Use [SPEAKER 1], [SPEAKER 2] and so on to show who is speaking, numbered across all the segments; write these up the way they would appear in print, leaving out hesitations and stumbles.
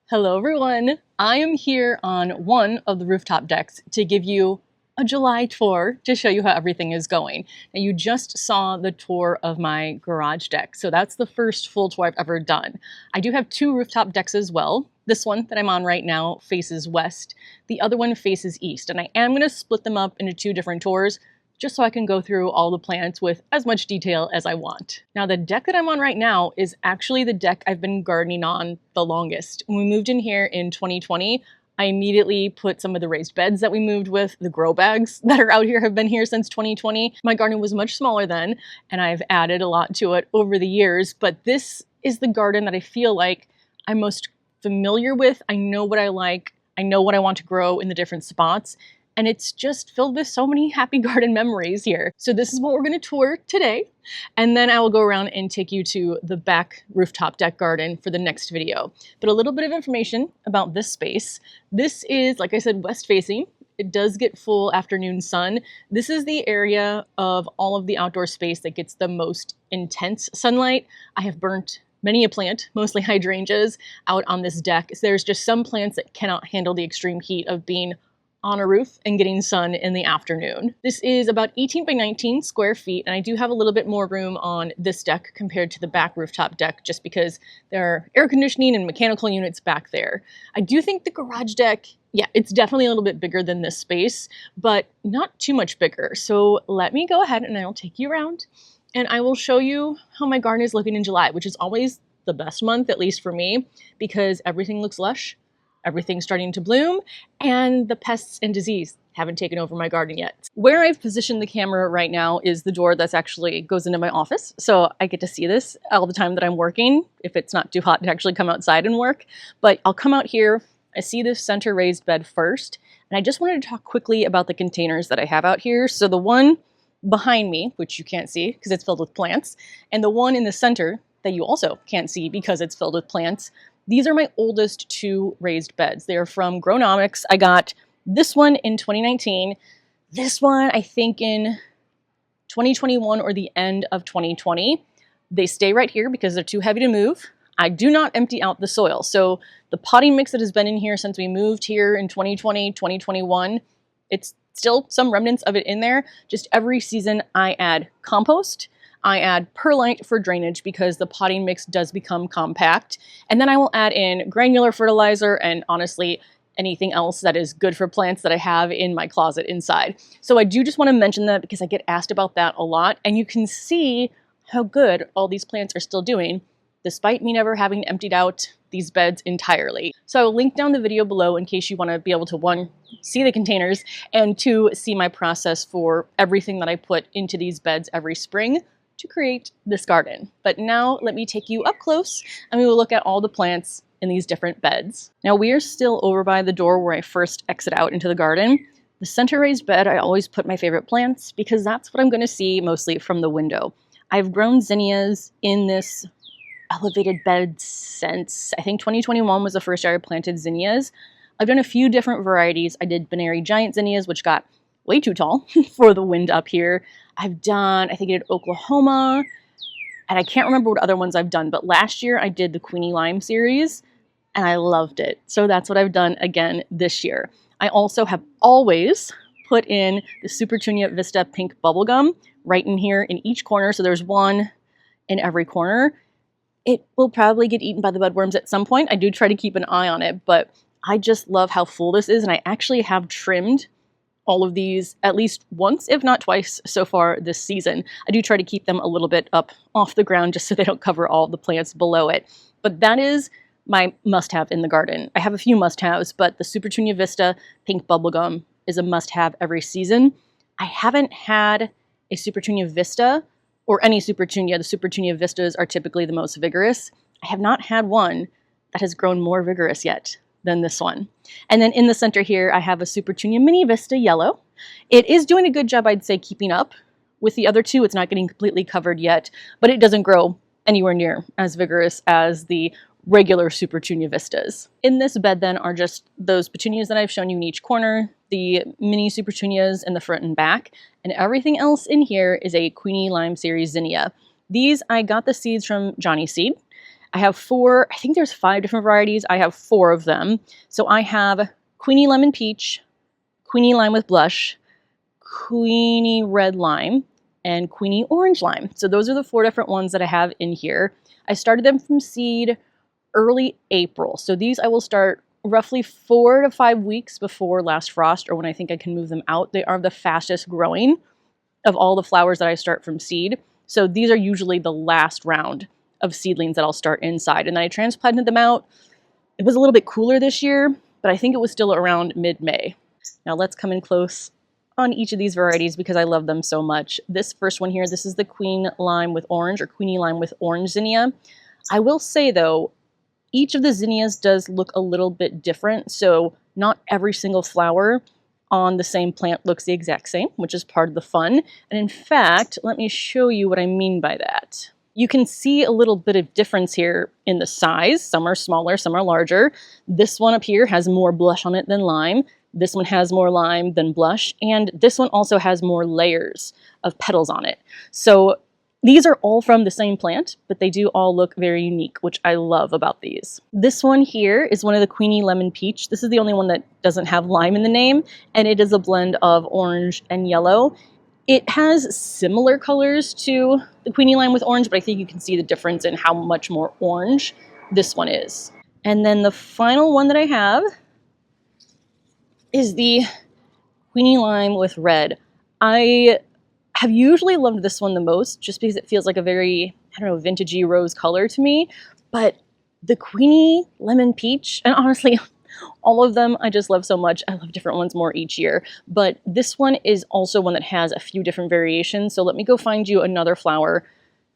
[SPEAKER 1] Hello everyone! I am here on one of the rooftop decks to give you a July tour to show you how everything is going. Now you just saw the tour of my garage deck, so that's the first full tour I've ever done. I do have two rooftop decks as well. This one that I'm on right now faces west, the other one faces east, and I am going to split them up into two different tours just so I can go through all the plants with as much detail as I want. Now the deck that I'm on right now is actually the deck I've been gardening on the longest. When we moved in here in 2020, I immediately put some of the raised beds that we moved with, the grow bags that are out here have been here since 2020. My garden was much smaller then, and I've added a lot to it over the years, but this is the garden that I feel like I'm most familiar with. I know what I like, I know what I want to grow in the different spots, and it's just filled with so many happy garden memories here. So this is what we're gonna tour today. And then I will go around and take you to the back rooftop deck garden for the next video. But a little bit of information about this space. This is, like I said, west facing. It does get full afternoon sun. This is the area of all of the outdoor space that gets the most intense sunlight. I have burnt many a plant, mostly hydrangeas, out on this deck. So there's just some plants that cannot handle the extreme heat of being on a roof and getting sun in the afternoon. This is about 18 by 19 square feet, and I do have a little bit more room on this deck compared to the back rooftop deck just because there are air conditioning and mechanical units back there. I do think the garage deck, yeah, it's definitely a little bit bigger than this space, but not too much bigger. So let me go ahead and I'll take you around and I will show you how my garden is looking in July, which is always the best month, at least for me, because everything looks lush. Everything's starting to bloom, and the pests and disease haven't taken over my garden yet. Where I've positioned the camera right now is the door that's actually goes into my office, so I get to see this all the time that I'm working, if it's not too hot to actually come outside and work. But I'll come out here, I see this center raised bed first, and I just wanted to talk quickly about the containers that I have out here. So the one behind me, which you can't see because it's filled with plants, and the one in the center that you also can't see because it's filled with plants. These are my oldest two raised beds. They are from Grownomics. I got this one in 2019. This one, I think in 2021 or the end of 2020. They stay right here because they're too heavy to move. I do not empty out the soil. So the potting mix that has been in here since we moved here in 2020, 2021, it's still some remnants of it in there. Just every season I add compost. I add perlite for drainage because the potting mix does become compact. And then I will add in granular fertilizer and honestly, anything else that is good for plants that I have in my closet inside. So I do just want to mention that because I get asked about that a lot. And you can see how good all these plants are still doing, despite me never having emptied out these beds entirely. So I will link down the video below in case you want to be able to, one, see the containers, and two, see my process for everything that I put into these beds every spring to create this garden. But now let me take you up close and we will look at all the plants in these different beds. Now we are still over by the door where I first exit out into the garden. The center raised bed, I always put my favorite plants because that's what I'm going to see mostly from the window. I've grown zinnias in this elevated bed since I think 2021 was the first year I planted zinnias. I've done a few different varieties. I did Benary giant zinnias, which got way too tall for the wind up here. I've done, I think I did Oklahoma, and I can't remember what other ones I've done, but last year I did the Queeny Lime series, and I loved it. So that's what I've done again this year. I also have always put in the Supertunia Vista Pink Bubblegum right in here in each corner, so there's one in every corner. It will probably get eaten by the budworms at some point. I do try to keep an eye on it, but I just love how full this is, and I actually have trimmed all of these at least once, if not twice, so far this season. I do try to keep them a little bit up off the ground just so they don't cover all the plants below it. But that is my must-have in the garden. I have a few must-haves, but the Supertunia Vista Pink Bubblegum is a must-have every season. I haven't had a Supertunia Vista or any Supertunia. The Supertunia Vistas are typically the most vigorous. I have not had one that has grown more vigorous yet than this one. And then in the center here, I have a Supertunia Mini Vista Yellow. It is doing a good job, I'd say, keeping up with the other two. It's not getting completely covered yet, but it doesn't grow anywhere near as vigorous as the regular Supertunia Vistas. In this bed then are just those petunias that I've shown you in each corner, the mini Supertunias in the front and back, and everything else in here is a Queeny Lime series zinnia. These, I got the seeds from Johnny Seed. I have 4, I think there's 5 different varieties. I have 4 of them. So I have Queeny Lemon Peach, Queeny Lime with Blush, Queeny Red Lime, and Queeny Orange Lime. So those are the 4 different ones that I have in here. I started them from seed early April. So these I will start roughly 4 to 5 weeks before last frost, or when I think I can move them out. They are the fastest growing of all the flowers that I start from seed. So these are usually the last round of seedlings that I'll start inside. And then I transplanted them out. It was a little bit cooler this year, but I think it was still around mid-May. Now let's come in close on each of these varieties because I love them so much. This first one here, this is the Queen Lime with Orange, or Queeny Lime with Orange zinnia. I will say though, each of the zinnias does look a little bit different, so not every single flower on the same plant looks the exact same, which is part of the fun. And in fact, let me show you what I mean by that. You can see a little bit of difference here in the size. Some are smaller, some are larger. This one up here has more blush on it than lime. This one has more lime than blush. And this one also has more layers of petals on it. So these are all from the same plant, but they do all look very unique, which I love about these. This one here is one of the Queeny Lemon Peach. This is the only one that doesn't have lime in the name, and it is a blend of orange and yellow. It has similar colors to the Queeny Lime with Orange, but I think you can see the difference in how much more orange this one is. And then the final one that I have is the Queeny Lime with Red. I have usually loved this one the most just because it feels like a very, I don't know, vintagey rose color to me. But the Queeny Lemon Peach, and honestly, all of them I just love so much. I love different ones more each year. But this one is also one that has a few different variations. So let me go find you another flower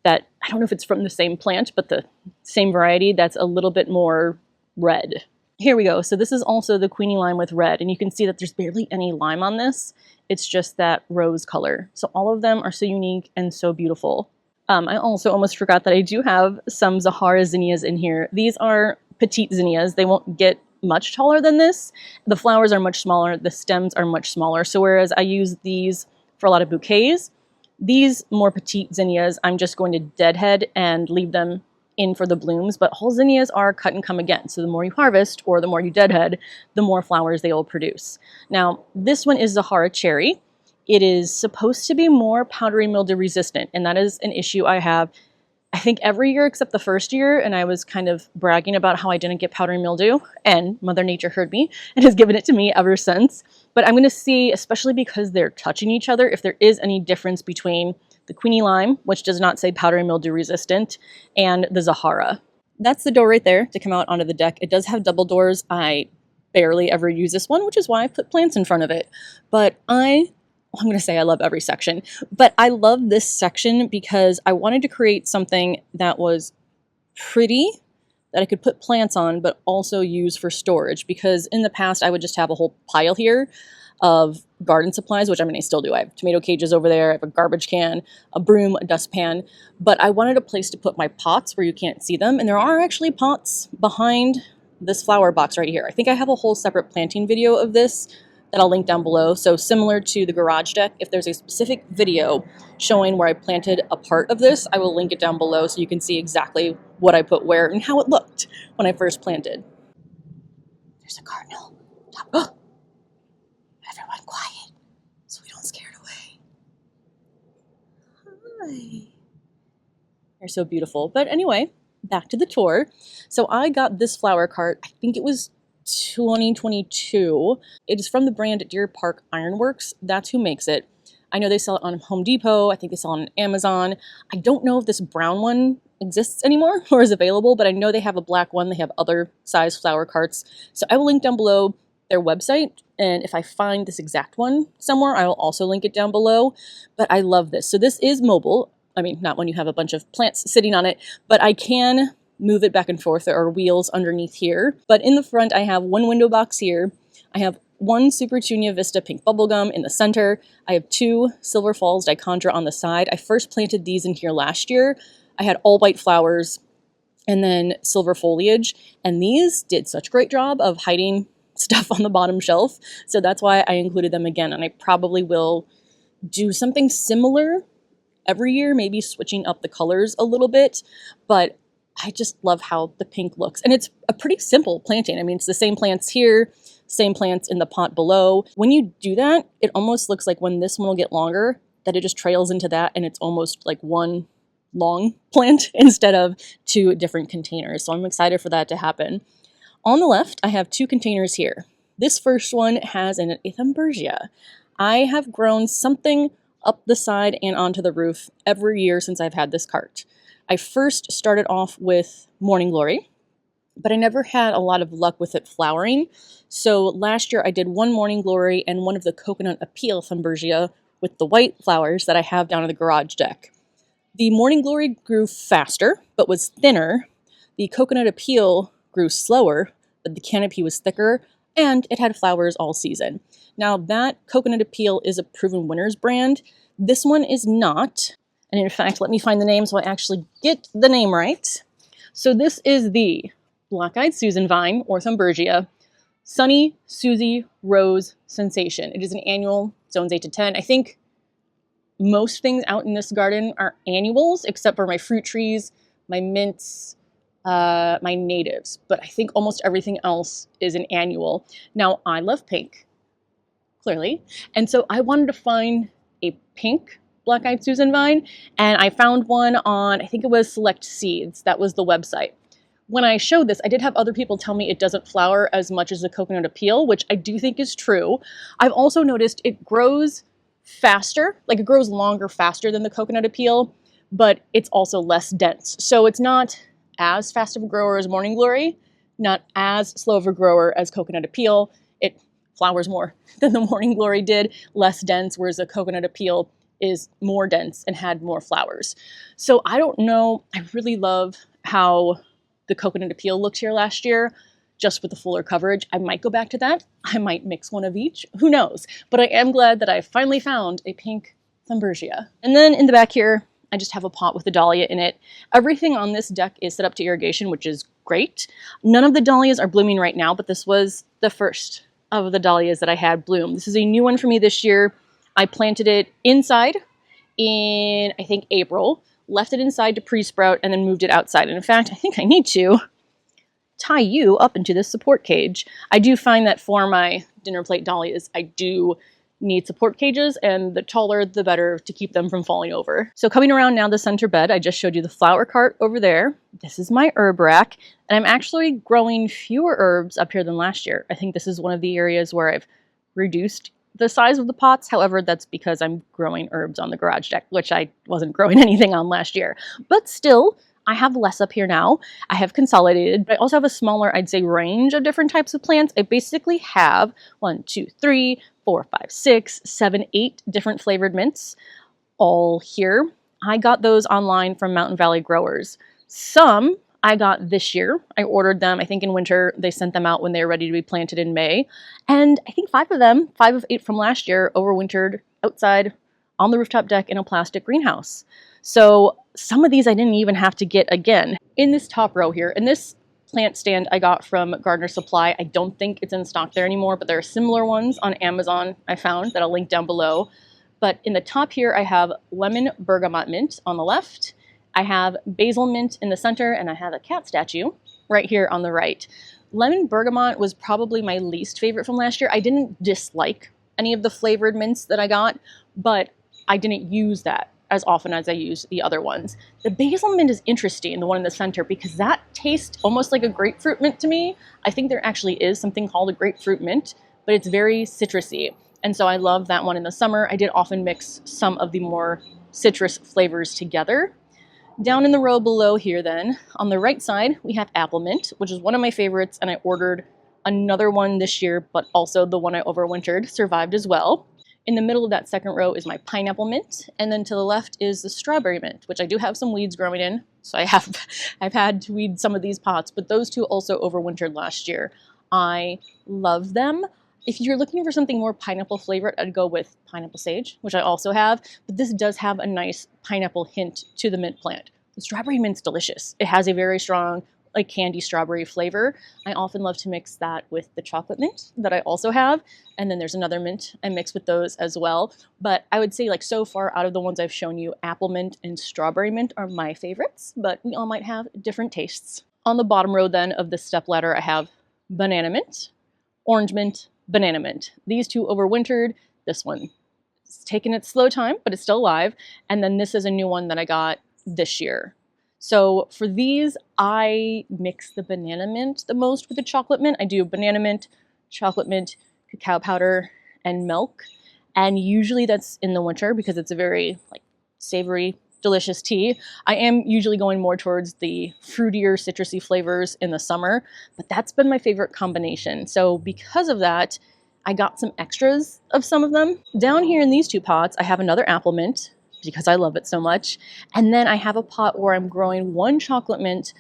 [SPEAKER 1] that, I don't know if it's from the same plant, but the same variety that's a little bit more red. Here we go. So this is also the Queeny Lime with Red, and you can see that there's barely any lime on this. It's just that rose color. So all of them are so unique and so beautiful. I also almost forgot that I do have some Zahara zinnias in here. These are petite zinnias. They won't get much taller than this. The flowers are much smaller. The stems are much smaller. So whereas I use these for a lot of bouquets, these more petite zinnias, I'm just going to deadhead and leave them in for the blooms, but whole zinnias are cut and come again. So the more you harvest or the more you deadhead, the more flowers they will produce. Now, this one is Zahara Cherry. It is supposed to be more powdery mildew resistant, and that is an issue I have, I think, every year except the first year, and I was kind of bragging about how I didn't get powdery mildew, and Mother Nature heard me and has given it to me ever since. But I'm going to see, especially because they're touching each other, if there is any difference between the Queeny Lime, which does not say powdery mildew resistant, and the Zahara. That's the door right there to come out onto the deck. It does have double doors. I barely ever use this one, which is why I put plants in front of it. But I'm going to say I love every section, but I love this section because I wanted to create something that was pretty, that I could put plants on, but also use for storage, because in the past I would just have a whole pile here of garden supplies, which I mean I still do. I have tomato cages over there, I have a garbage can, a broom, a dustpan, but I wanted a place to put my pots where you can't see them, and there are actually pots behind this flower box right here. I think I have a whole separate planting video of this that I'll link down below. So similar to the garage deck, if there's a specific video showing where I planted a part of this, I will link it down below so you can see exactly what I put where and how it looked when I first planted. There's a cardinal. Oh! Everyone quiet so we don't scare it away. Hi. They're so beautiful. But anyway, back to the tour. So I got this flower cart, I think it was 2022. It is from the brand Deer Park Ironworks. That's who makes it. I know they sell it on Home Depot. I think they sell it on Amazon. I don't know if this brown one exists anymore or is available, but I know they have a black one. They have other size flower carts. So I will link down below their website, and if I find this exact one somewhere, I will also link it down below. But I love this. So this is mobile. I mean, not when you have a bunch of plants sitting on it, but I can move it back and forth. There are wheels underneath here. But in the front, I have one window box here. I have one Super Tunia Vista pink bubblegum in the center. I have two Silver Falls Dichondra on the side. I first planted these in here last year. I had all white flowers and then silver foliage, and these did such a great job of hiding stuff on the bottom shelf. So that's why I included them again, and I probably will do something similar every year, maybe switching up the colors a little bit, but I just love how the pink looks. And it's a pretty simple planting. I mean, it's the same plants here, same plants in the pot below. When you do that, it almost looks like when this one will get longer, that it just trails into that and it's almost like one long plant instead of two different containers. So I'm excited for that to happen. On the left, I have two containers here. This first one has an Ethamburgia. I have grown something up the side and onto the roof every year since I've had this cart. I first started off with Morning Glory, but I never had a lot of luck with it flowering. So last year I did one Morning Glory and one of the Coconut Appeal Thumbergia with the white flowers that I have down on the garage deck. The Morning Glory grew faster, but was thinner. The Coconut Appeal grew slower, but the canopy was thicker, and it had flowers all season. Now that Coconut Appeal is a Proven Winners brand. This one is not. And in fact, let me find the name so I actually get the name right. So this is the Black-Eyed Susan Vine, or Thumbergia, Sunny Susie Rose Sensation. It is an annual, zones 8 to 10. I think most things out in this garden are annuals, except for my fruit trees, my mints, my natives. But I think almost everything else is an annual. Now, I love pink, clearly. And so I wanted to find a pink Black-Eyed Susan Vine, and I found one on, I think it was Select Seeds. That was the website. When I showed this, I did have other people tell me it doesn't flower as much as the Coconut Appeal, which I do think is true. I've also noticed it grows faster, like it grows longer faster than the Coconut Appeal, but it's also less dense. So it's not as fast of a grower as Morning Glory, not as slow of a grower as Coconut Appeal. It flowers more than the Morning Glory did, less dense, whereas the Coconut Appeal is more dense and had more flowers. So I don't know, I really love how the Coconut Appeal looked here last year, just with the fuller coverage. I might go back to that. I might mix one of each, who knows? But I am glad that I finally found a pink Thumbergia. And then in the back here, I just have a pot with a dahlia in it. Everything on this deck is set up to irrigation, which is great. None of the dahlias are blooming right now, but this was the first of the dahlias that I had bloom. This is a new one for me this year. I planted it inside in, I think, April, left it inside to pre-sprout, and then moved it outside. And in fact, I think I need to tie you up into this support cage. I do find that for my dinner plate dahlias, I do need support cages, and the taller, the better to keep them from falling over. So coming around now the center bed, I just showed you the flower cart over there. This is my herb rack, and I'm actually growing fewer herbs up here than last year. I think this is one of the areas where I've reduced the size of the pots. However, that's because I'm growing herbs on the garage deck, which I wasn't growing anything on last year. But still, I have less up here now. I have consolidated, but I also have a smaller, I'd say, range of different types of plants. I basically have 1, 2, 3, 4, 5, 6, 7, 8 different flavored mints all here. I got those online from Mountain Valley Growers. Some I got this year. I ordered them, I think in winter. They sent them out when they were ready to be planted in May. And I think 5 of them, 5 of 8 from last year, overwintered outside on the rooftop deck in a plastic greenhouse. So some of these I didn't even have to get again. In this top row here, and this plant stand I got from Gardener Supply. I don't think it's in stock there anymore, but there are similar ones on Amazon I found that I'll link down below. But in the top here, I have lemon bergamot mint on the left. I have basil mint in the center, and I have a cat statue right here on the right. Lemon bergamot was probably my least favorite from last year. I didn't dislike any of the flavored mints that I got, but I didn't use that as often as I use the other ones. The basil mint is interesting, the one in the center, because that tastes almost like a grapefruit mint to me. I think there actually is something called a grapefruit mint, but it's very citrusy. And so I love that one in the summer. I did often mix some of the more citrus flavors together. Down in the row below here then, on the right side, we have apple mint, which is one of my favorites, and I ordered another one this year, but also the one I overwintered survived as well. In the middle of that second row is my pineapple mint, and then to the left is the strawberry mint, which I do have some weeds growing in, so I've had to weed some of these pots, but those two also overwintered last year. I love them. If you're looking for something more pineapple flavored, I'd go with pineapple sage, which I also have, but this does have a nice pineapple hint to the mint plant. The strawberry mint's delicious. It has a very strong like candy strawberry flavor. I often love to mix that with the chocolate mint that I also have. And then there's another mint I mix with those as well. But I would say like so far out of the ones I've shown you, apple mint and strawberry mint are my favorites, but we all might have different tastes. On the bottom row then of the step ladder, I have banana mint, orange mint, banana mint. These two overwintered. This one is taking its slow time, but it's still alive. And then this is a new one that I got this year. So for these, I mix the banana mint the most with the chocolate mint. I do banana mint, chocolate mint, cacao powder, and milk. And usually that's in the winter because it's a very like savory, delicious tea. I am usually going more towards the fruitier, citrusy flavors in the summer, but that's been my favorite combination. So because of that, I got some extras of some of them. Down here in these two pots, I have another apple mint, because I love it so much. And then I have a pot where I'm growing one chocolate mint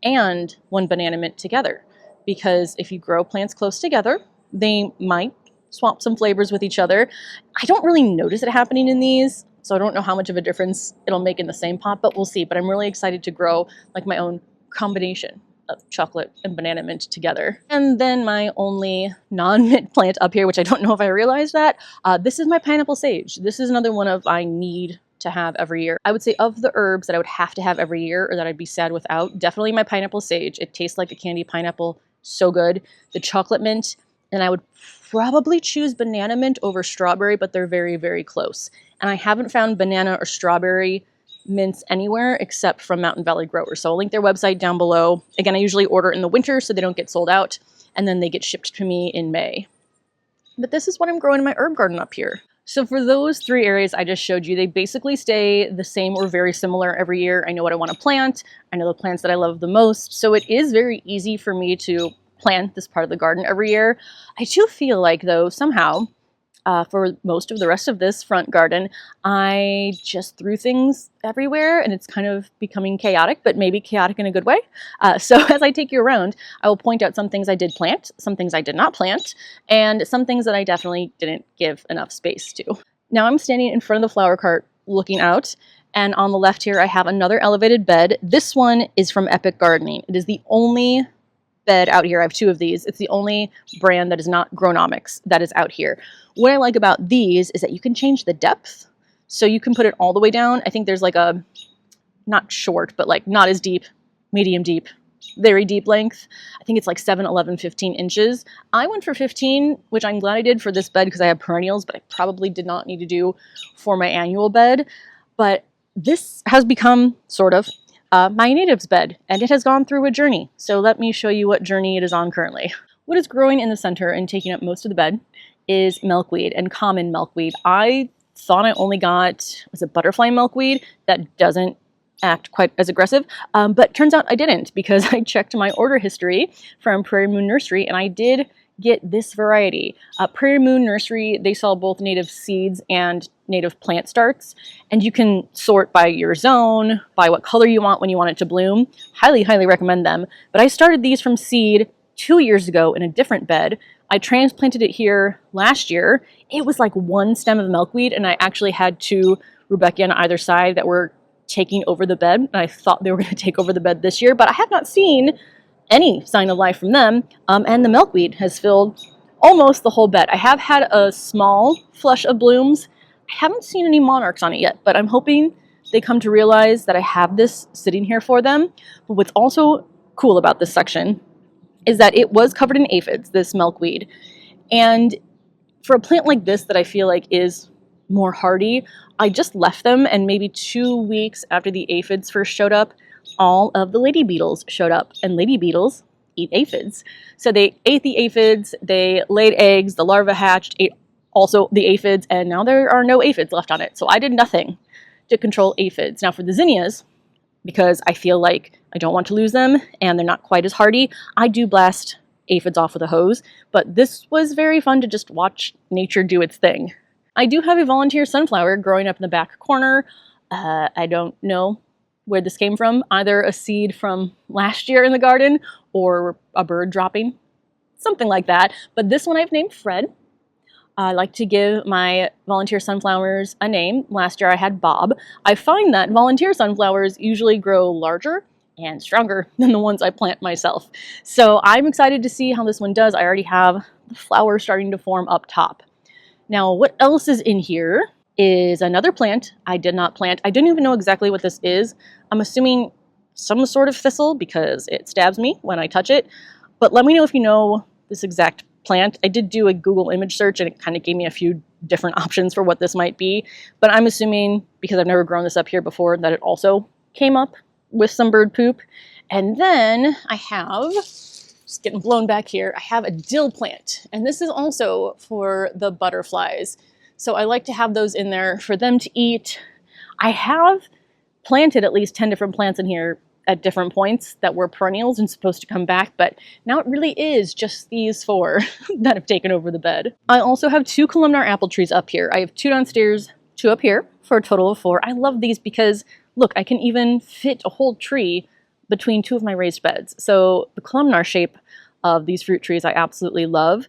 [SPEAKER 1] and one banana mint together. Because if you grow plants close together, they might swap some flavors with each other. I don't really notice it happening in these, so I don't know how much of a difference it'll make in the same pot, but we'll see. But I'm really excited to grow like my own combination of chocolate and banana mint together. And then my only non-mint plant up here, which I don't know if I realized that, this is my pineapple sage. This is another one of I need to have every year. I would say of the herbs that I would have to have every year or that I'd be sad without, definitely my pineapple sage. It tastes like a candy pineapple, so good. The chocolate mint, and I would probably choose banana mint over strawberry, but they're very, very close. And I haven't found banana or strawberry mints anywhere except from Mountain Valley Growers. So I'll link their website down below. Again, I usually order in the winter so they don't get sold out, and then they get shipped to me in May. But this is what I'm growing in my herb garden up here. So for those three areas I just showed you, they basically stay the same or very similar every year. I know what I want to plant. I know the plants that I love the most. So it is very easy for me to plant this part of the garden every year. I do feel like, though, somehow, for most of the rest of this front garden, I just threw things everywhere and it's kind of becoming chaotic, but maybe chaotic in a good way. So as I take you around, I will point out some things I did plant, some things I did not plant, and some things that I definitely didn't give enough space to. Now I'm standing in front of the flower cart looking out, and on the left here I have another elevated bed. This one is from Epic Gardening. It is the only bed out here. I have two of these. It's the only brand that is not Gronomics that is out here. What I like about these is that you can change the depth. So you can put it all the way down. I think there's like a, not short, but like not as deep, medium deep, very deep length. I think it's like 7, 11, 15 inches. I went for 15, which I'm glad I did for this bed because I have perennials, but I probably did not need to do for my annual bed. But this has become sort of my natives bed, and it has gone through a journey. So let me show you what journey it is on currently. What is growing in the center and taking up most of the bed is milkweed and common milkweed. I thought I only got, was it butterfly milkweed that doesn't act quite as aggressive, but turns out I didn't because I checked my order history from Prairie Moon Nursery and I did get this variety. Prairie Moon Nursery, they sell both native seeds and native plant starts, and you can sort by your zone, by what color you want when you want it to bloom. Highly, highly recommend them. But I started these from seed 2 years ago in a different bed. I transplanted it here last year. It was like one stem of milkweed, and I actually had 2 Rudbeckia on either side that were taking over the bed, and I thought they were going to take over the bed this year, but I have not seen any sign of life from them, and the milkweed has filled almost the whole bed. I have had a small flush of blooms. I haven't seen any monarchs on it yet, but I'm hoping they come to realize that I have this sitting here for them. But what's also cool about this section is that it was covered in aphids, this milkweed. And for a plant like this that I feel like is more hardy, I just left them, and maybe 2 weeks after the aphids first showed up, all of the lady beetles showed up, and lady beetles eat aphids. So they ate the aphids, they laid eggs, the larva hatched, ate also the aphids, and now there are no aphids left on it. So I did nothing to control aphids. Now for the zinnias, because I feel like I don't want to lose them and they're not quite as hardy, I do blast aphids off with a hose, but this was very fun to just watch nature do its thing. I do have a volunteer sunflower growing up in the back corner. I don't know where this came from, either a seed from last year in the garden or a bird dropping, something like that. But this one I've named Fred. I like to give my volunteer sunflowers a name. Last year I had Bob. I find that volunteer sunflowers usually grow larger and stronger than the ones I plant myself. So I'm excited to see how this one does. I already have the flowers starting to form up top. Now, what else is in here is another plant I did not plant. I didn't even know exactly what this is. I'm assuming some sort of thistle because it stabs me when I touch it. But let me know if you know this exact plant. I did do a Google image search and it kind of gave me a few different options for what this might be. But I'm assuming, because I've never grown this up here before, that it also came up with some bird poop. And then I have, just getting blown back here, I have a dill plant. And this is also for the butterflies. So I like to have those in there for them to eat. I have planted at least 10 different plants in here at different points that were perennials and supposed to come back, but now it really is just these 4 that have taken over the bed. I also have 2 columnar apple trees up here. I have 2 downstairs, 2 up here for a total of 4. I love these because, look, I can even fit a whole tree between 2 of my raised beds. So the columnar shape of these fruit trees I absolutely love.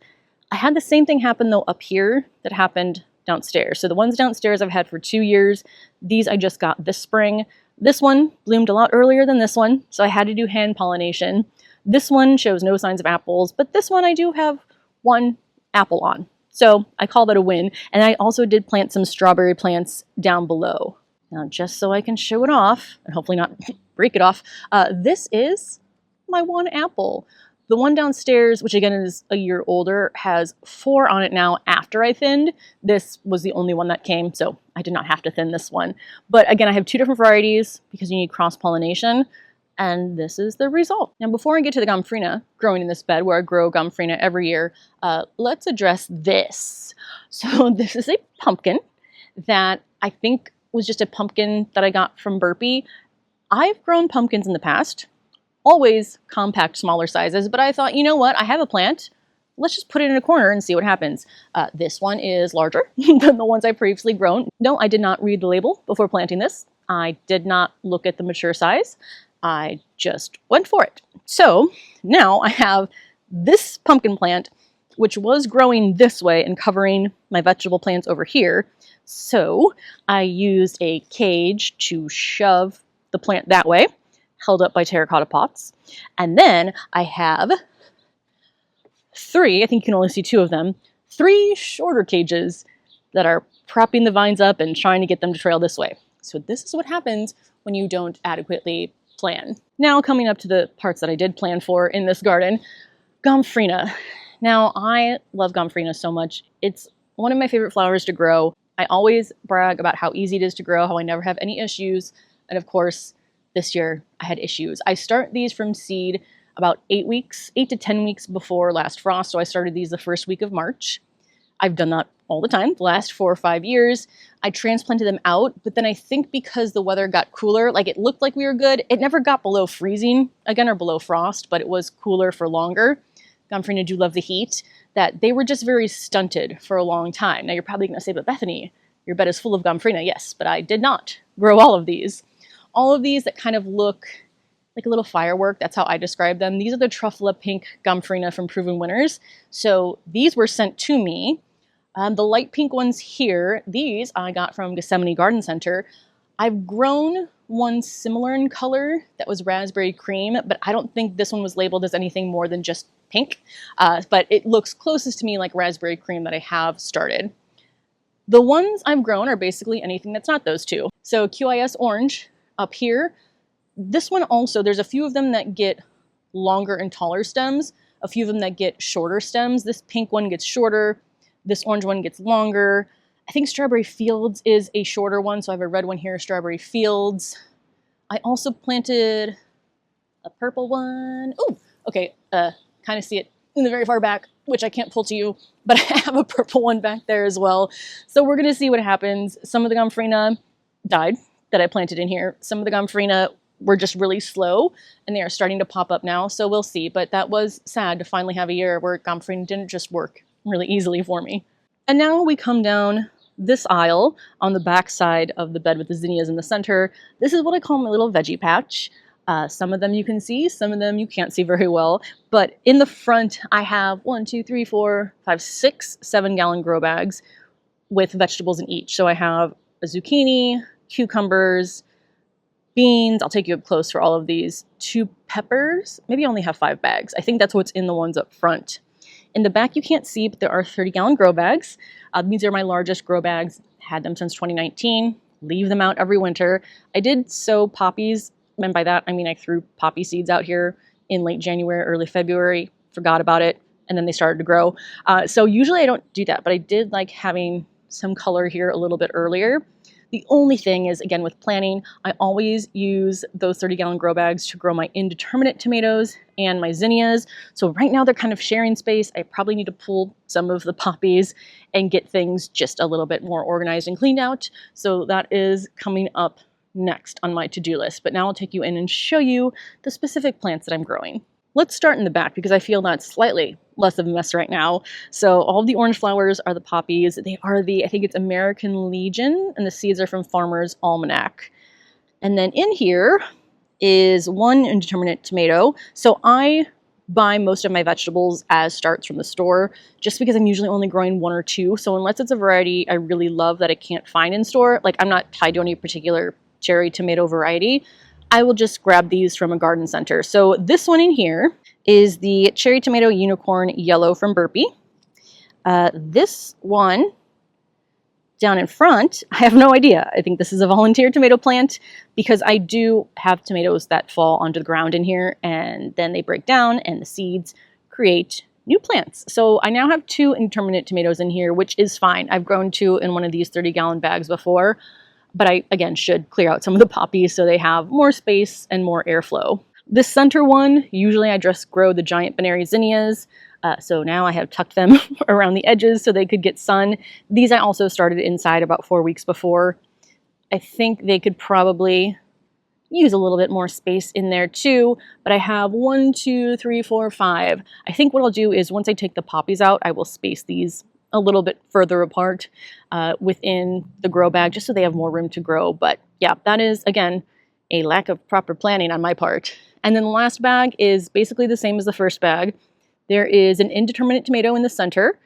[SPEAKER 1] I had the same thing happen though up here that happened downstairs. So the ones downstairs I've had for 2 years. These I just got this spring. This one bloomed a lot earlier than this one, so I had to do hand pollination. This one shows no signs of apples, but this one I do have 1 apple on. So I call that a win. And I also did plant some strawberry plants down below. Now, just so I can show it off, and hopefully not break it off, this is my 1 apple. The one downstairs, which again is a year older, has 4 on it now after I thinned. This was the only one that came, so I did not have to thin this one. But again, I have 2 different varieties because you need cross-pollination, and this is the result. Now, before I get to the Gumrina growing in this bed, where I grow Gumrina every year, let's address this. So this is a pumpkin that I think was just a pumpkin that I got from Burpee. I've grown pumpkins in the past, always compact, smaller sizes, but I thought, you know what, I have a plant. Let's just put it in a corner and see what happens. This one is larger than the ones I previously grown. No, I did not read the label before planting this. I did not look at the mature size. I just went for it. So now I have this pumpkin plant, which was growing this way and covering my vegetable plants over here. So I used a cage to shove the plant that way, held up by terracotta pots. And then I have 3, I think you can only see 2 of them, 3 shorter cages that are propping the vines up and trying to get them to trail this way. So this is what happens when you don't adequately plan. Now coming up to the parts that I did plan for in this garden, Gumrina. Now I love Gumrina so much. It's one of my favorite flowers to grow. I always brag about how easy it is to grow, how I never have any issues. And of course, this year I had issues. I start these from seed about 8 to 10 weeks before last frost. So I started these the first week of March. I've done that all the time, the last 4 or 5 years. I transplanted them out, but then I think because the weather got cooler, like it looked like we were good. It never got below freezing again or below frost, but it was cooler for longer. Gumrina do love the heat, that they were just very stunted for a long time. Now you're probably gonna say, but Bethany, your bed is full of Gumrina. Yes, but I did not grow all of these. All of these that kind of look like a little firework, that's how I describe them. These are the Truffula Pink Gumrina from Proven Winners. So these were sent to me. The light pink ones here, these I got from Gethsemane Garden Center. I've grown one similar in color that was raspberry cream, but I don't think this one was labeled as anything more than just pink. But it looks closest to me like raspberry cream that I have started. The ones I've grown are basically anything that's not those 2. So QIS Orange up here. This one also, there's a few of them that get longer and taller stems, a few of them that get shorter stems. This pink one gets shorter. This orange one gets longer. I think Strawberry Fields is a shorter one, so I have a red one here, Strawberry Fields. I also planted a purple one. Oh, okay, kind of see it in the very far back, which I can't pull to you, but I have a purple one back there as well. So we're gonna see what happens. Some of the Gumrina died that I planted in here. Some of the Gumrina were just really slow and they are starting to pop up now. So we'll see, but that was sad to finally have a year where Gumrina didn't just work really easily for me. And now we come down this aisle on the back side of the bed with the zinnias in the center. This is what I call my little veggie patch. Some of them you can see, some of them you can't see very well. But in the front, I have 1, 2, 3, 4, 5, 6, 7-gallon grow bags with vegetables in each. So I have a zucchini, cucumbers, beans. I'll take you up close for all of these. 2 peppers. Maybe I only have 5 bags. I think that's what's in the ones up front. In the back you can't see, but there are 30-gallon grow bags. These are my largest grow bags. Had them since 2019. Leave them out every winter. I did sow poppies, and by that I mean I threw poppy seeds out here in late January, early February, forgot about it, and then they started to grow. So usually I don't do that, but I did like having some color here a little bit earlier. The only thing is, again, with planting, I always use those 30-gallon grow bags to grow my indeterminate tomatoes and my zinnias. So right now they're kind of sharing space. I probably need to pull some of the poppies and get things just a little bit more organized and cleaned out. So that is coming up next on my to-do list. But now I'll take you in and show you the specific plants that I'm growing. Let's start in the back because I feel that's slightly less of a mess right now. So all of the orange flowers are the poppies. They are the, I think it's American Legion, and the seeds are from Farmer's Almanac. And then in here is one indeterminate tomato. So I buy most of my vegetables as starts from the store just because I'm usually only growing 1 or 2. So unless it's a variety I really love that I can't find in store, like I'm not tied to any particular cherry tomato variety, I will just grab these from a garden center. So this one in here is the Cherry Tomato Unicorn Yellow from Burpee. This one down in front, I have no idea. I think this is a volunteer tomato plant because I do have tomatoes that fall onto the ground in here and then they break down and the seeds create new plants. So I now have 2 indeterminate tomatoes in here, which is fine. I've grown 2 in one of these 30-gallon bags before. But I, again, should clear out some of the poppies so they have more space and more airflow. This center one, usually I just grow the giant Baneri zinnias. So now I have tucked them around the edges so they could get sun. These I also started inside about 4 weeks before. I think they could probably use a little bit more space in there too, but I have 1, 2, 3, 4, 5. I think what I'll do is once I take the poppies out, I will space these a little bit further apart within the grow bag just so they have more room to grow. But yeah, that is, again, a lack of proper planning on my part. And then the last bag is basically the same as the first bag. There is an indeterminate tomato in the center.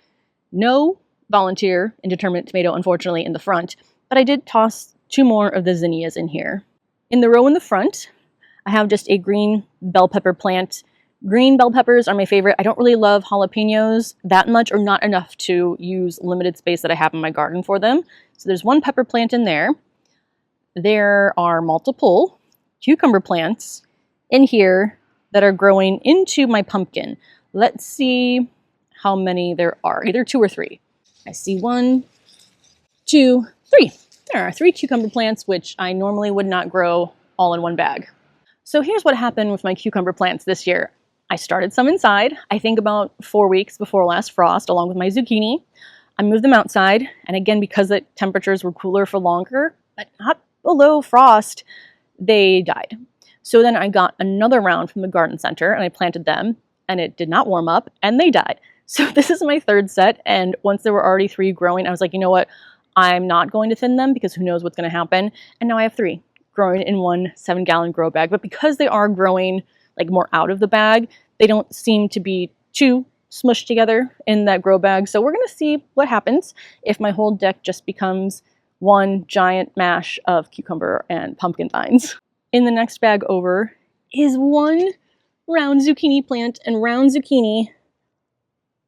[SPEAKER 1] No volunteer indeterminate tomato, unfortunately, in the front. But I did toss 2 more of the zinnias in here. In the row in the front, I have just a green bell pepper plant. Green bell peppers are my favorite. I don't really love jalapenos that much, or not enough to use limited space that I have in my garden for them. So there's 1 pepper plant in there. There are multiple cucumber plants in here that are growing into my pumpkin. Let's see how many there are, either 2 or 3. I see 1, 2, 3. There are 3 cucumber plants, which I normally would not grow all in 1 bag. So here's what happened with my cucumber plants this year. I started some inside, I think about 4 weeks before last frost, along with my zucchini. I moved them outside, and again, because the temperatures were cooler for longer, but not below frost, they died. So then I got another round from the garden center, and I planted them, and it did not warm up, and they died. So this is my 3rd set, and once there were already 3 growing, I was like, you know what? I'm not going to thin them because who knows what's going to happen. And now I have 3 growing in 1 7-gallon grow bag. But because they are growing like more out of the bag, they don't seem to be too smushed together in that grow bag. So we're going to see what happens if my whole deck just becomes 1 giant mash of cucumber and pumpkin vines. In the next bag over is 1 round zucchini plant, and round zucchini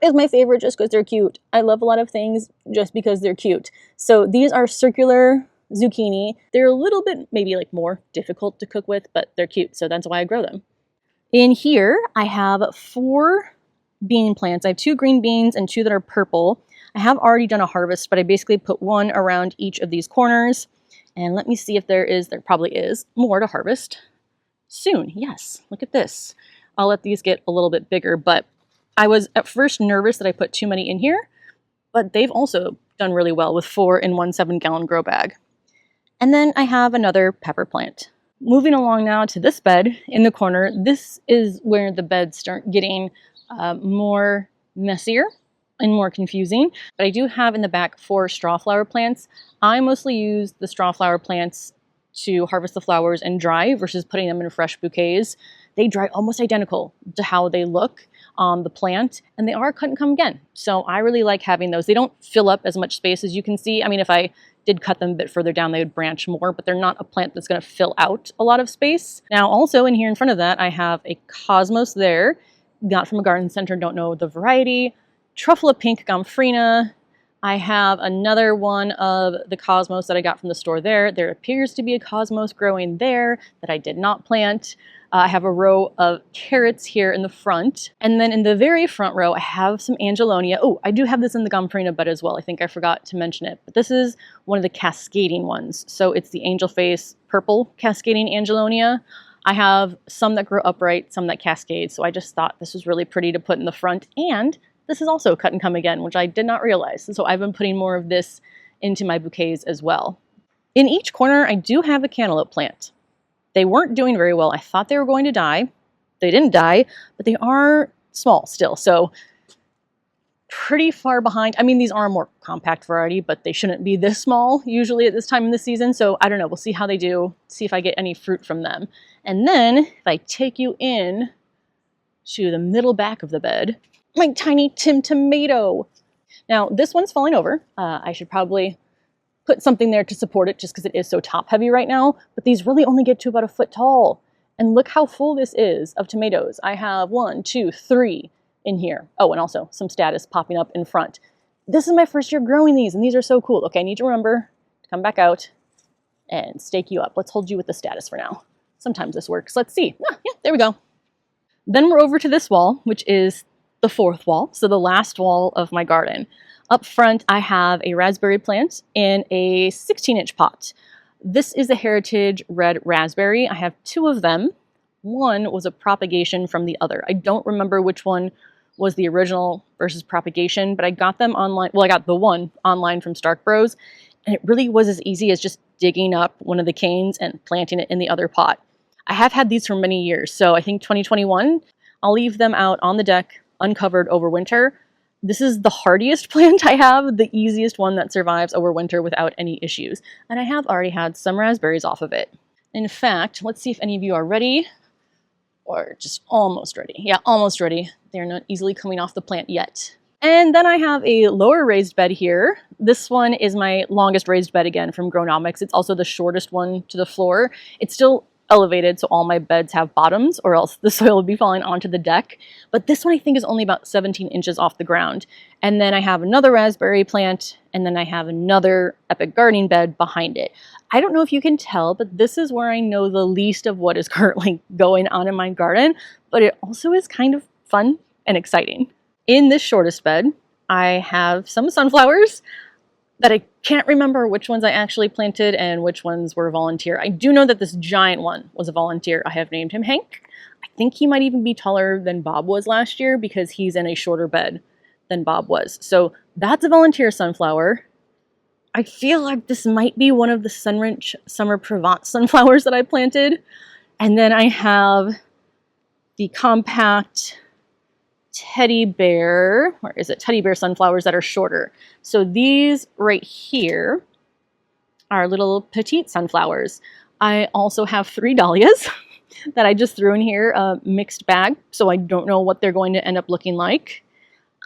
[SPEAKER 1] is my favorite just because they're cute. I love a lot of things just because they're cute. So these are circular zucchini. They're a little bit maybe like more difficult to cook with, but they're cute, so that's why I grow them. In here, I have 4 bean plants. I have 2 green beans and 2 that are purple. I have already done a harvest, but I basically put 1 around each of these corners. And let me see if there probably is more to harvest soon. Yes, look at this. I'll let these get a little bit bigger, but I was at first nervous that I put too many in here, but they've also done really well with 4 in 1 7-gallon grow bag. And then I have another pepper plant. Moving along now to this bed in the corner, this is where the beds start getting more messier and more confusing. But I do have in the back 4 straw flower plants. I mostly use the straw flower plants to harvest the flowers and dry versus putting them in fresh bouquets. They dry almost identical to how they look. on the plant, and they are cut and come again. So I really like having those. They don't fill up as much space as you can see. I mean, if I did cut them a bit further down, they would branch more, but they're not a plant that's going to fill out a lot of space. Now, also in here in front of that, I have a Cosmos there, got from a garden center, don't know the variety. Truffula Pink Gumrina. I have another one of the Cosmos that I got from the store there. There appears to be a Cosmos growing there that I did not plant. I have a row of carrots here in the front. And then in the very front row, I have some Angelonia. Oh, I do have this in the Gumrina bed as well. I think I forgot to mention it. But this is one of the cascading ones. So it's the angel face purple cascading Angelonia. I have some that grow upright, some that cascade. So I just thought this was really pretty to put in the front. And this is also cut and come again, which I did not realize. So I've been putting more of this into my bouquets as well. In each corner, I do have a cantaloupe plant. They weren't doing very well. I thought they were going to die. They didn't die, but they are small still. So pretty far behind. I mean, these are a more compact variety, but they shouldn't be this small usually at this time in the season. So I don't know. We'll see how they do, see if I get any fruit from them. And then if I take you in to the middle back of the bed, my tiny Tim tomato. Now this one's falling over. I should probably put something there to support it just because it is so top heavy right now, but these really only get to about a foot tall. And look how full this is of tomatoes. I have 1, 2, 3 in here. Oh, and also some status popping up in front. This is my first year growing these, and these are so cool. Okay, I need to remember to come back out and stake you up. Let's hold you with the status for now. Sometimes this works. Let's see. Ah, yeah, there we go. Then we're over to this wall, which is the fourth wall, so the last wall of my garden. Up front, I have a raspberry plant in a 16-inch pot. This is a Heritage Red Raspberry. I have 2 of them. One was a propagation from the other. I don't remember which one was the original versus propagation, but I got them online. Well, I got the one online from Stark Bros, and it really was as easy as just digging up one of the canes and planting it in the other pot. I have had these for many years, so I think 2021, I'll leave them out on the deck uncovered over winter. This is the hardiest plant I have, the easiest one that survives over winter without any issues. And I have already had some raspberries off of it. In fact, let's see if any of you are ready, or just almost ready. Yeah, almost ready. They're not easily coming off the plant yet. And then I have a lower raised bed here. This one is my longest raised bed again from Grownomics. It's also the shortest one to the floor. It's still elevated, so all my beds have bottoms, or else the soil would be falling onto the deck. But this one I think is only about 17 inches off the ground. And then I have another raspberry plant, and then I have another Epic Gardening bed behind it. I don't know if you can tell, but this is where I know the least of what is currently going on in my garden, but it also is kind of fun and exciting. In this shortest bed, I have some sunflowers that I can't remember which ones I actually planted and which ones were volunteer. I do know that this giant one was a volunteer. I have named him Hank. I think he might even be taller than Bob was last year because he's in a shorter bed than Bob was. So that's a volunteer sunflower. I feel like this might be one of the Sunrich Summer Provence sunflowers that I planted. And then I have the compact teddy bear, where is it? Teddy bear sunflowers that are shorter. So these right here are little petite sunflowers. I also have 3 dahlias that I just threw in here, a mixed bag, so I don't know what they're going to end up looking like.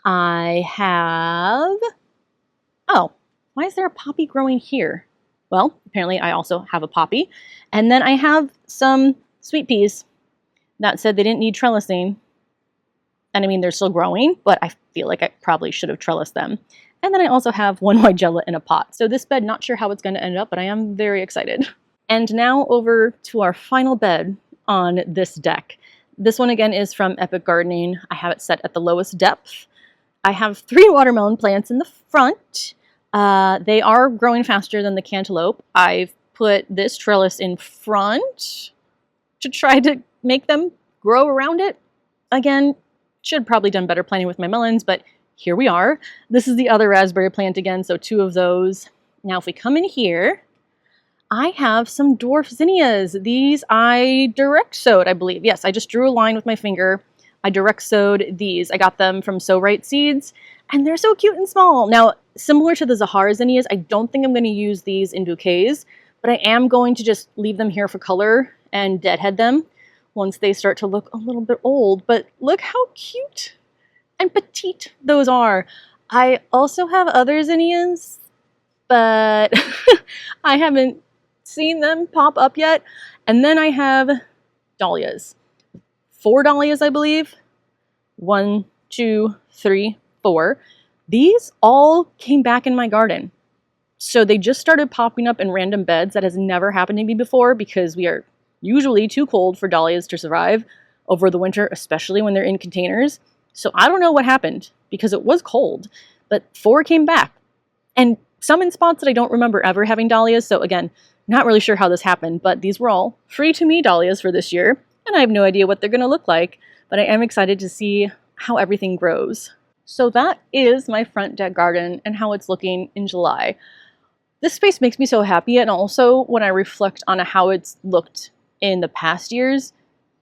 [SPEAKER 1] I have, oh, why is there a poppy growing here? Well, apparently I also have a poppy. And then I have some sweet peas that said they didn't need trellising. And I mean, they're still growing, but I feel like I probably should have trellised them. And then I also have 1 Weigela in a pot. So this bed, not sure how it's going to end up, but I am very excited. And now over to our final bed on this deck. This one again is from Epic Gardening. I have it set at the lowest depth. I have 3 watermelon plants in the front. They are growing faster than the cantaloupe. I've put this trellis in front to try to make them grow around it. Again, should probably done better planting with my melons, but here we are. This is the other raspberry plant again, so 2 of those. Now if we come in here, I have some dwarf zinnias. These I direct sowed, I believe. Yes, I just drew a line with my finger. I direct sowed these. I got them from Sow Right Seeds, and they're so cute and small. Now, similar to the Zahara zinnias, I don't think I'm going to use these in bouquets, but I am going to just leave them here for color and deadhead them once they start to look a little bit old. But look how cute and petite those are. I also have other zinnias, but I haven't seen them pop up yet. And then I have dahlias. 4 dahlias, I believe. 1, 2, 3, 4. These all came back in my garden. So they just started popping up in random beds. That has never happened to me before because we are usually too cold for dahlias to survive over the winter, especially when they're in containers. So I don't know what happened because it was cold, but 4 came back. And some in spots that I don't remember ever having dahlias. So again, not really sure how this happened, but these were all free to me dahlias for this year. And I have no idea what they're going to look like, but I am excited to see how everything grows. So that is my front deck garden and how it's looking in July. This space makes me so happy, and also when I reflect on how it's looked in the past years,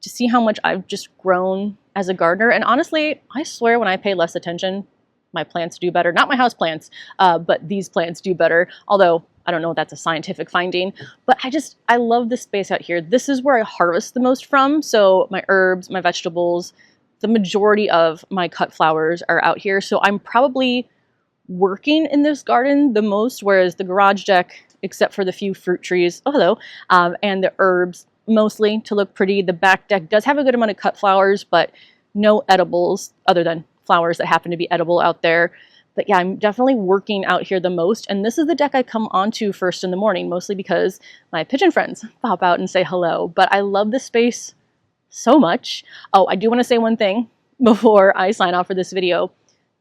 [SPEAKER 1] to see how much I've just grown as a gardener. And honestly, I swear when I pay less attention, my plants do better. Not my house plants, but these plants do better. Although I don't know if that's a scientific finding, but I love this space out here. This is where I harvest the most from. So my herbs, my vegetables, the majority of my cut flowers are out here. So I'm probably working in this garden the most, whereas the garage deck, except for the few fruit trees, and the herbs, mostly to look pretty. The back deck does have a good amount of cut flowers, but no edibles other than flowers that happen to be edible out there. But yeah, I'm definitely working out here the most. And this is the deck I come onto first in the morning, mostly because my pigeon friends pop out and say hello. But I love this space so much. Oh, I do want to say one thing before I sign off for this video.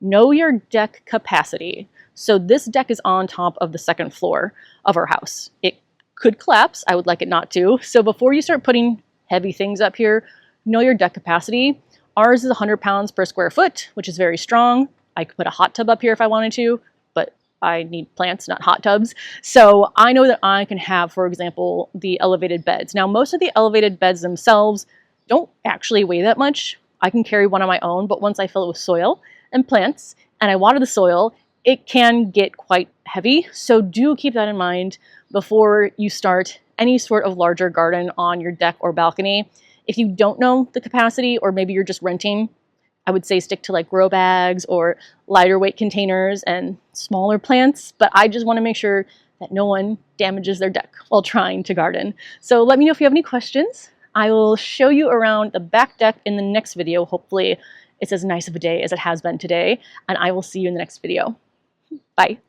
[SPEAKER 1] Know your deck capacity. So this deck is on top of the second floor of our house. It could collapse. I would like it not to. So before you start putting heavy things up here, know your deck capacity. Ours is 100 pounds per square foot, which is very strong. I could put a hot tub up here if I wanted to, but I need plants, not hot tubs. So I know that I can have, for example, the elevated beds. Now, most of the elevated beds themselves don't actually weigh that much. I can carry one on my own, but once I fill it with soil and plants and I water the soil, it can get quite heavy. So do keep that in mind before you start any sort of larger garden on your deck or balcony. If you don't know the capacity, or maybe you're just renting, I would say stick to like grow bags or lighter weight containers and smaller plants. But I just want to make sure that no one damages their deck while trying to garden. So let me know if you have any questions. I will show you around the back deck in the next video. Hopefully it's as nice of a day as it has been today, and I will see you in the next video. Bye.